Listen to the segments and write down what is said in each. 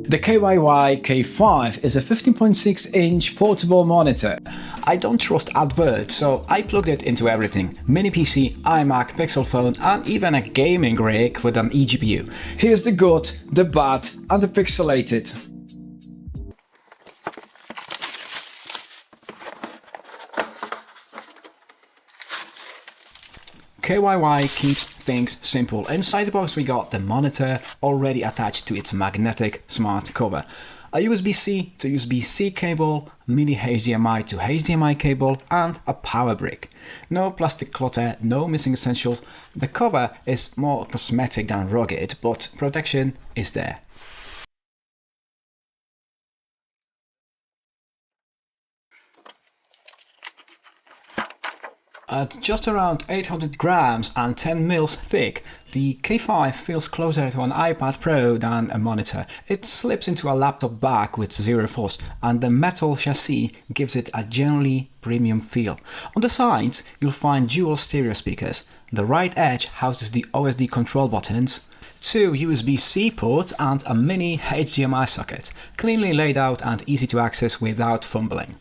The KYY K5 is a 15.6-inch portable monitor. I don't trust adverts, so I plugged it into everything: mini PC, iMac, Pixel phone, and even a gaming rig with an eGPU. Here's the good, the bad, and the pixelated. KYY keeps things simple. Inside the box we got the monitor already attached to its magnetic smart cover, a USB-C to USB-C cable, mini HDMI to HDMI cable, and a power brick. No plastic clutter, no missing essentials. The cover is more cosmetic than rugged, but protection is there. At just around 800 grams and 10 mils thick, the K5 feels closer to an iPad Pro than a monitor. It slips into a laptop bag with zero force, and the metal chassis gives it a generally premium feel. On the sides, you'll find dual stereo speakers. The right edge houses the OSD control buttons, 2 USB-C ports, and a mini HDMI socket, cleanly laid out and easy to access without fumbling.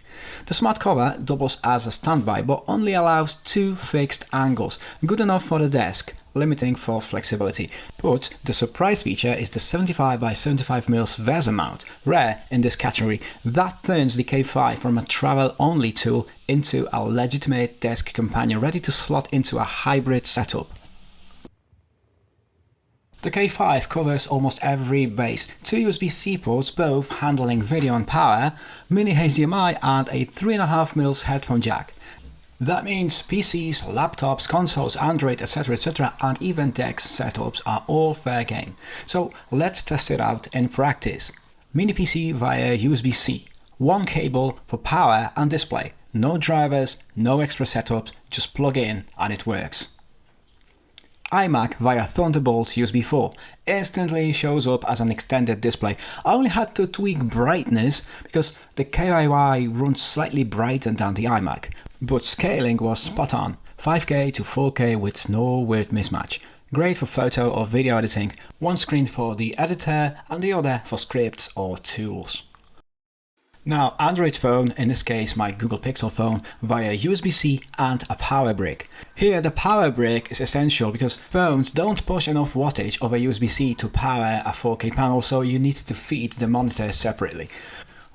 The smart cover doubles as a standby but only allows 2 fixed angles, good enough for the desk, limiting for flexibility. But the surprise feature is the 75 by 75 mils VESA mount, rare in this category. That turns the K5 from a travel-only tool into a legitimate desk companion ready to slot into a hybrid setup. The K5 covers almost every base: 2 USB-C ports, both handling video and power, mini HDMI, and a 3.5mm headphone jack. That means PCs, laptops, consoles, Android, etc., and even DeX setups are all fair game. So let's test it out in practice. Mini PC via USB-C, 1 cable for power and display, no drivers, no extra setups, just plug in and it works. iMac via Thunderbolt USB 4 instantly shows up as an extended display. I only had to tweak brightness because the KYY runs slightly brighter than the iMac, but scaling was spot on, 5K to 4K with no weird mismatch. Great for photo or video editing, one screen for the editor and the other for scripts or tools. Now, Android phone, in this case my Google Pixel phone, via USB-C and a power brick. Here the power brick is essential because phones don't push enough wattage over USB-C to power a 4K panel, so you need to feed the monitor separately.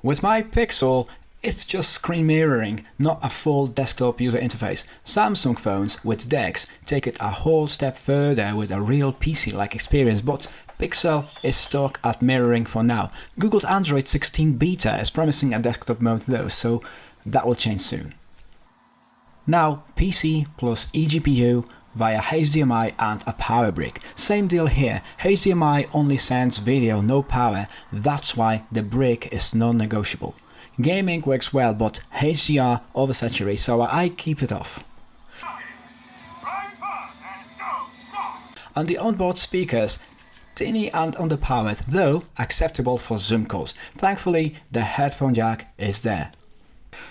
With my Pixel, it's just screen mirroring, not a full desktop user interface. Samsung phones with DeX take it a whole step further with a real PC-like experience, but Pixel is stuck at mirroring for now. Google's Android 16 beta is promising a desktop mode though, so that will change soon. Now PC plus eGPU via HDMI and a power brick. Same deal here, HDMI only sends video, no power, that's why the brick is non-negotiable. Gaming works well, but HDR oversaturates, so I keep it off. And the onboard speakers, tinny and underpowered, though acceptable for Zoom calls. Thankfully, the headphone jack is there.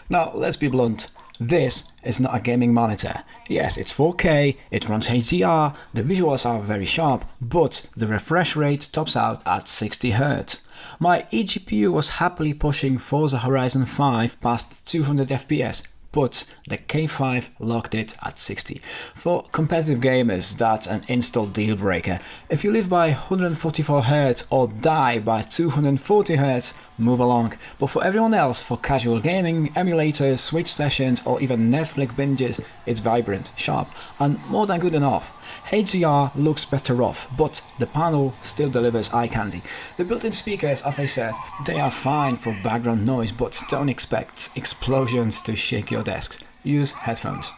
Now, let's be blunt. This is not a gaming monitor. Yes, it's 4K, it runs HDR, the visuals are very sharp, but the refresh rate tops out at 60Hz. My eGPU was happily pushing Forza Horizon 5 past 200 FPS, but the K5 locked it at 60. For competitive gamers, that's an install deal breaker. If you live by 144Hz or die by 240Hz, move along. But for everyone else, for casual gaming, emulators, Switch sessions, or even Netflix binges, it's vibrant, sharp, and more than good enough. HDR looks better off, but the panel still delivers eye candy. The built-in speakers, as I said, they are fine for background noise, but don't expect explosions to shake your desks. Use headphones.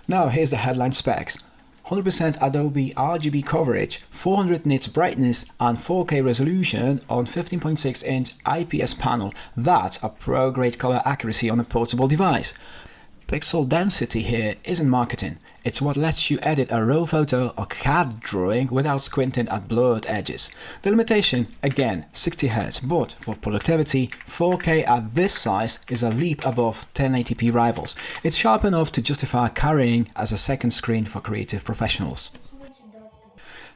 Now here's the headline specs. 100% Adobe RGB coverage, 400 nits brightness, and 4K resolution on 15.6-inch IPS panel. That's a pro-grade color accuracy on a portable device. Pixel density here isn't marketing, it's what lets you edit a raw photo or CAD drawing without squinting at blurred edges. The limitation, again, 60Hz, but for productivity, 4K at this size is a leap above 1080p rivals. It's sharp enough to justify carrying as a second screen for creative professionals.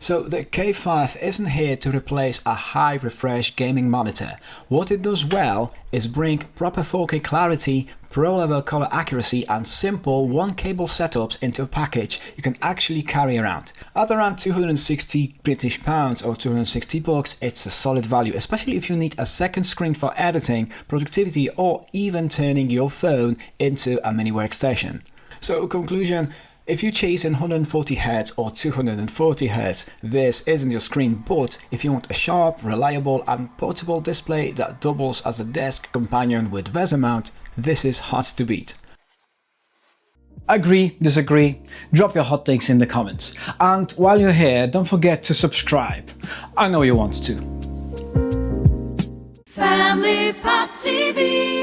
So the K5 isn't here to replace a high refresh gaming monitor. What it does well is bring proper 4K clarity, pro level color accuracy and simple one cable setups into a package you can actually carry around. At around 260 British pounds or 260 bucks, it's a solid value, especially if you need a second screen for editing, productivity or even turning your phone into a mini workstation. So conclusion, if you chase in 140Hz or 240Hz, this isn't your screen, but if you want a sharp, reliable and portable display that doubles as a desk companion with VESA mount, this is hard to beat. Agree, disagree? Drop your hot takes in the comments. And while you're here, don't forget to subscribe. I know you want to. Family Pop TV.